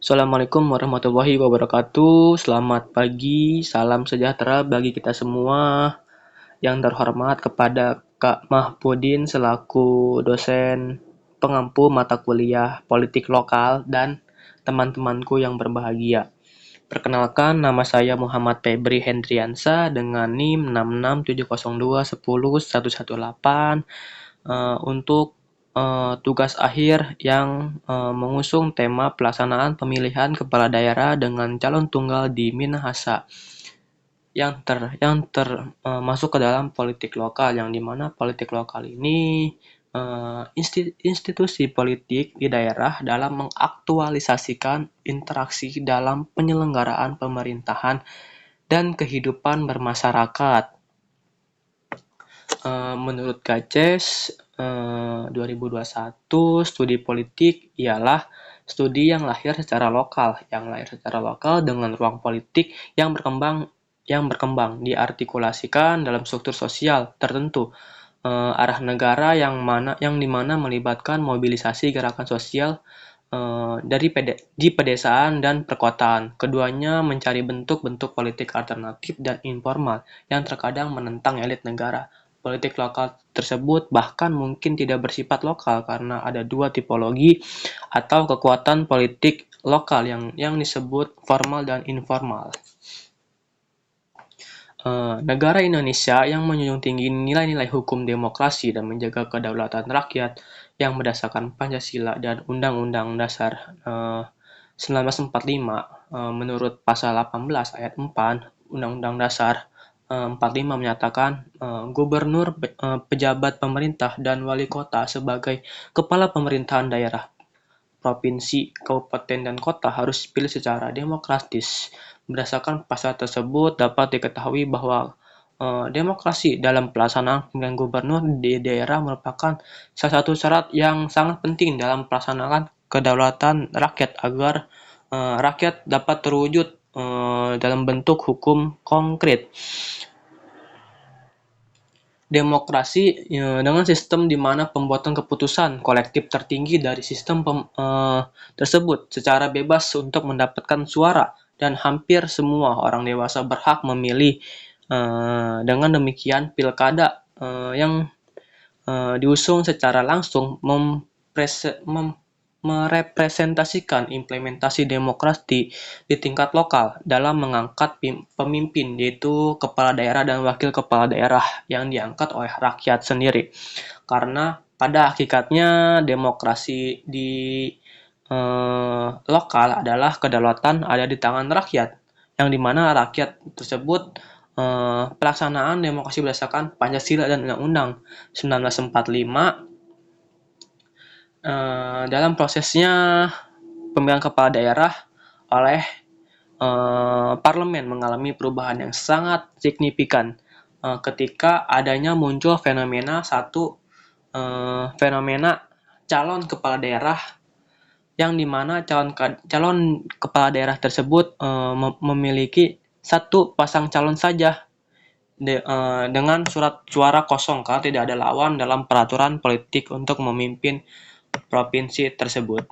Assalamualaikum warahmatullahi wabarakatuh. Selamat pagi, salam sejahtera bagi kita semua. Yang terhormat kepada Kak Mahpudin selaku dosen pengampu mata kuliah politik lokal dan teman-temanku yang berbahagia. Perkenalkan, nama saya Muhammad Febri Hendriansa dengan NIM 6670210118 untuk tugas akhir yang mengusung tema pelaksanaan pemilihan kepala daerah dengan calon tunggal di Minahasa yang masuk ke dalam politik lokal, yang dimana politik lokal ini institusi politik di daerah dalam mengaktualisasikan interaksi dalam penyelenggaraan pemerintahan dan kehidupan bermasyarakat. Menurut Gaces 2021, studi politik ialah studi yang lahir secara lokal dengan ruang politik yang berkembang diartikulasikan dalam struktur sosial tertentu, arah negara yang dimana melibatkan mobilisasi gerakan sosial di pedesaan dan perkotaan. Keduanya mencari bentuk-bentuk politik alternatif dan informal yang terkadang menentang elit negara. Politik lokal tersebut bahkan mungkin tidak bersifat lokal karena ada dua tipologi atau kekuatan politik lokal yang disebut formal dan informal. Negara Indonesia yang menjunjung tinggi nilai-nilai hukum demokrasi dan menjaga kedaulatan rakyat yang berdasarkan Pancasila dan Undang-Undang Dasar 1945, menurut pasal 18 ayat 4 Undang-Undang Dasar 45 menyatakan gubernur, pejabat pemerintah, dan wali kota sebagai kepala pemerintahan daerah, provinsi, kabupaten, dan kota harus dipilih secara demokratis. Berdasarkan pasal tersebut dapat diketahui bahwa demokrasi dalam pelaksanaan pemilihan gubernur di daerah merupakan salah satu syarat yang sangat penting dalam pelaksanaan kedaulatan rakyat agar rakyat dapat terwujud dalam bentuk hukum konkret. Demokrasi dengan sistem di mana pembuatan keputusan kolektif tertinggi dari sistem tersebut secara bebas untuk mendapatkan suara dan hampir semua orang dewasa berhak memilih. Dengan demikian, pilkada yang diusung secara langsung merepresentasikan implementasi demokrasi di tingkat lokal dalam mengangkat pemimpin, yaitu kepala daerah dan wakil kepala daerah yang diangkat oleh rakyat sendiri. Karena pada hakikatnya demokrasi di lokal adalah kedaulatan ada di tangan rakyat, yang dimana rakyat tersebut pelaksanaan demokrasi berdasarkan Pancasila dan Undang-Undang 1945. Dalam prosesnya pemilihan kepala daerah oleh parlemen mengalami perubahan yang sangat signifikan ketika adanya muncul fenomena calon kepala daerah, yang dimana calon kepala daerah tersebut memiliki satu pasang calon saja dengan surat suara kosong karena tidak ada lawan dalam peraturan politik untuk memimpin provinsi tersebut.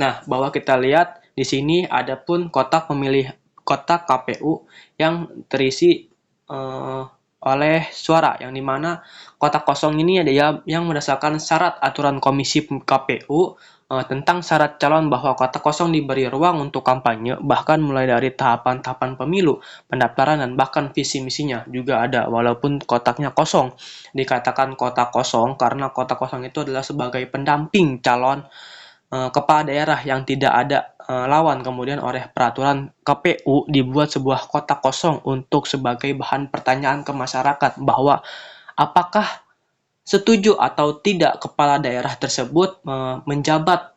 Nah, bahwa kita lihat di sini ada pun kotak KPU yang terisi oleh suara, yang dimana kotak kosong ini ada yang berdasarkan syarat aturan Komisi KPU tentang syarat calon bahwa kotak kosong diberi ruang untuk kampanye, bahkan mulai dari tahapan-tahapan pemilu, pendaftaran, dan bahkan visi misinya juga ada. Walaupun kotaknya kosong, dikatakan kotak kosong karena kotak kosong itu adalah sebagai pendamping calon kepala daerah yang tidak ada lawan. Kemudian oleh peraturan KPU dibuat sebuah kotak kosong untuk sebagai bahan pertanyaan ke masyarakat bahwa apakah setuju atau tidak kepala daerah tersebut menjabat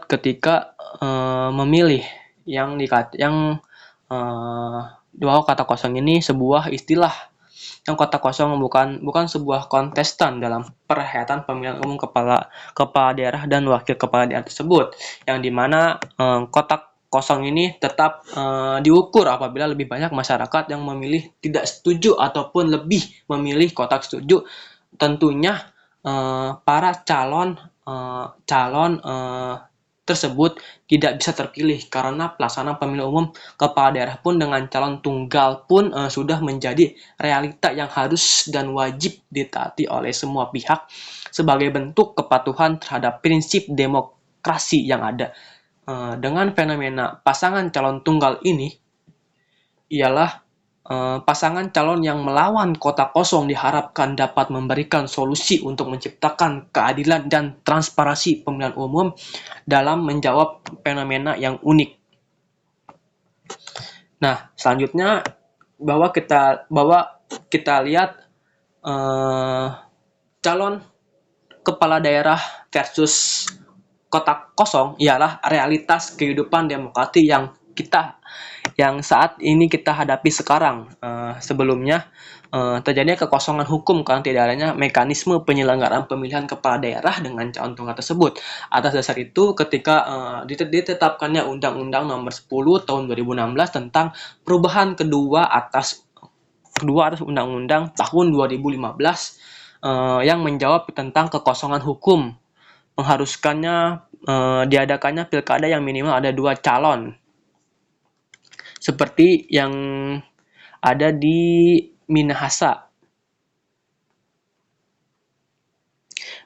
ketika memilih, bahwa kata kosong ini sebuah istilah, yang kota kosong bukan sebuah kontestan dalam perhelatan pemilihan umum kepala daerah dan wakil kepala daerah tersebut, yang dimana kotak kosong ini tetap diukur apabila lebih banyak masyarakat yang memilih tidak setuju ataupun lebih memilih kotak setuju. Tentunya para calon tersebut tidak bisa terpilih karena pelaksanaan pemilu umum kepala daerah pun dengan calon tunggal pun sudah menjadi realita yang harus dan wajib ditaati oleh semua pihak sebagai bentuk kepatuhan terhadap prinsip demokrasi yang ada. Dengan fenomena pasangan calon tunggal ini ialah pasangan calon yang melawan kota kosong diharapkan dapat memberikan solusi untuk menciptakan keadilan dan transparansi pemilihan umum dalam menjawab fenomena yang unik. Nah, selanjutnya bahwa kita lihat calon kepala daerah versus kota kosong ialah realitas kehidupan demokrasi yang saat ini kita hadapi sekarang. Sebelumnya terjadinya kekosongan hukum karena tidak adanya mekanisme penyelenggaraan pemilihan kepala daerah dengan calon tunggal tersebut. Atas dasar itu, ketika ditetapkannya Undang-Undang Nomor 10 Tahun 2016 tentang perubahan kedua atas Undang-Undang tahun 2015 yang menjawab tentang kekosongan hukum, mengharuskannya diadakannya pilkada yang minimal ada 2 calon, seperti yang ada di Minahasa,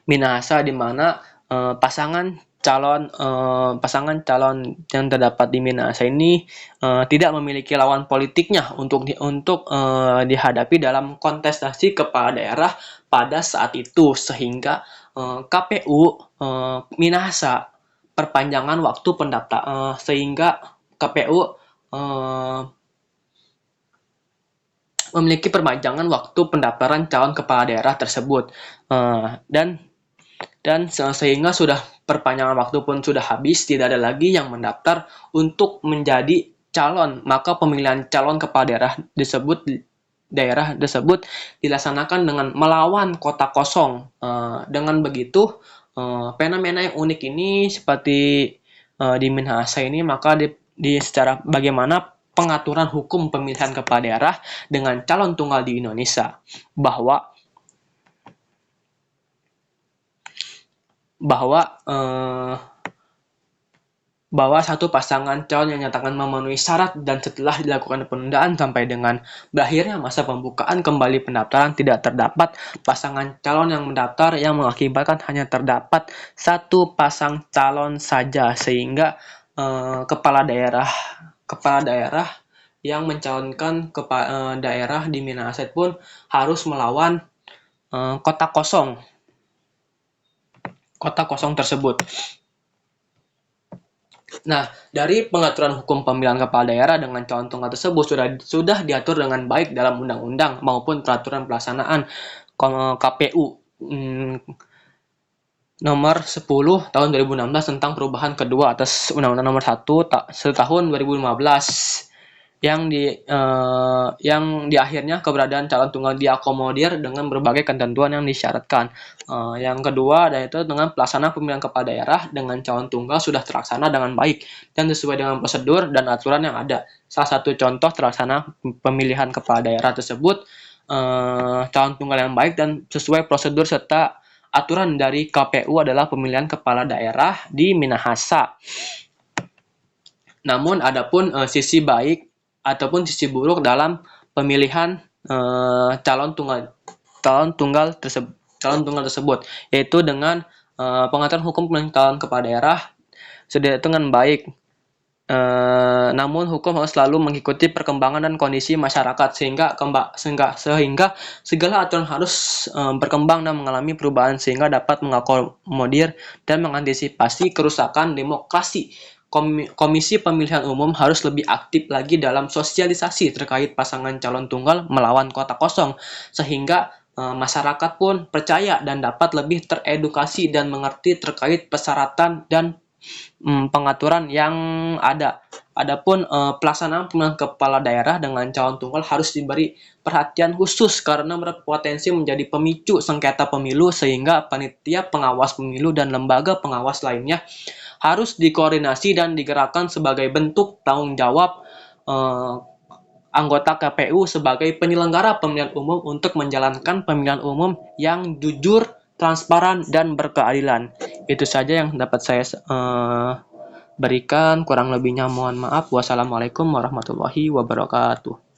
di mana pasangan calon yang terdapat di Minahasa ini tidak memiliki lawan politiknya untuk dihadapi dalam kontestasi kepala daerah pada saat itu, sehingga KPU Minahasa perpanjangan waktu pendaftar sehingga KPU memiliki perpanjangan waktu pendaftaran calon kepala daerah tersebut, dan sehingga sudah perpanjangan waktu pun sudah habis, tidak ada lagi yang mendaftar untuk menjadi calon, maka pemilihan calon kepala daerah tersebut dilaksanakan dengan melawan kota kosong. Dengan begitu, fenomena yang unik ini seperti di Minahasa ini, maka secara bagaimana pengaturan hukum pemilihan kepala daerah dengan calon tunggal di Indonesia, bahwa satu pasangan calon yang nyatakan memenuhi syarat dan setelah dilakukan penundaan sampai dengan berakhirnya masa pembukaan kembali pendaftaran tidak terdapat pasangan calon yang mendaftar, yang mengakibatkan hanya terdapat satu pasang calon saja, sehingga kepala daerah yang mencalonkan daerah di Minahasa pun harus melawan kota kosong tersebut. Nah, dari pengaturan hukum pemilihan kepala daerah dengan calon tunggal tersebut sudah diatur dengan baik dalam undang-undang maupun peraturan pelaksanaan KPU Nomor 10 Tahun 2016 tentang perubahan kedua atas Undang-Undang Nomor 1 Tahun 2015 yang di akhirnya keberadaan calon tunggal diakomodir dengan berbagai ketentuan yang disyaratkan. Yang kedua yaitu dengan pelaksanaan pemilihan kepala daerah dengan calon tunggal sudah terlaksana dengan baik dan sesuai dengan prosedur dan aturan yang ada. Salah satu contoh terlaksana pemilihan kepala daerah tersebut calon tunggal yang baik dan sesuai prosedur serta aturan dari KPU adalah pemilihan kepala daerah di Minahasa. Namun adapun sisi baik ataupun sisi buruk dalam pemilihan calon tunggal tersebut, yaitu dengan pengaturan hukum pemilihan calon kepala daerah sudah dengan baik. Namun hukum harus selalu mengikuti perkembangan dan kondisi masyarakat sehingga segala aturan harus berkembang dan mengalami perubahan sehingga dapat mengakomodir dan mengantisipasi kerusakan demokrasi. Komisi Pemilihan Umum harus lebih aktif lagi dalam sosialisasi terkait pasangan calon tunggal melawan kota kosong, sehingga masyarakat pun percaya dan dapat lebih teredukasi dan mengerti terkait persyaratan dan pengaturan yang ada. Adapun pelaksanaan pemilihan kepala daerah dengan calon tunggal harus diberi perhatian khusus karena berpotensi menjadi pemicu sengketa pemilu, sehingga panitia pengawas pemilu dan lembaga pengawas lainnya harus dikoordinasi dan digerakkan sebagai bentuk tanggung jawab anggota KPU sebagai penyelenggara pemilihan umum untuk menjalankan pemilihan umum yang jujur, transparan, dan berkeadilan. Itu saja yang dapat saya berikan. Kurang lebihnya mohon maaf. Wassalamualaikum warahmatullahi wabarakatuh.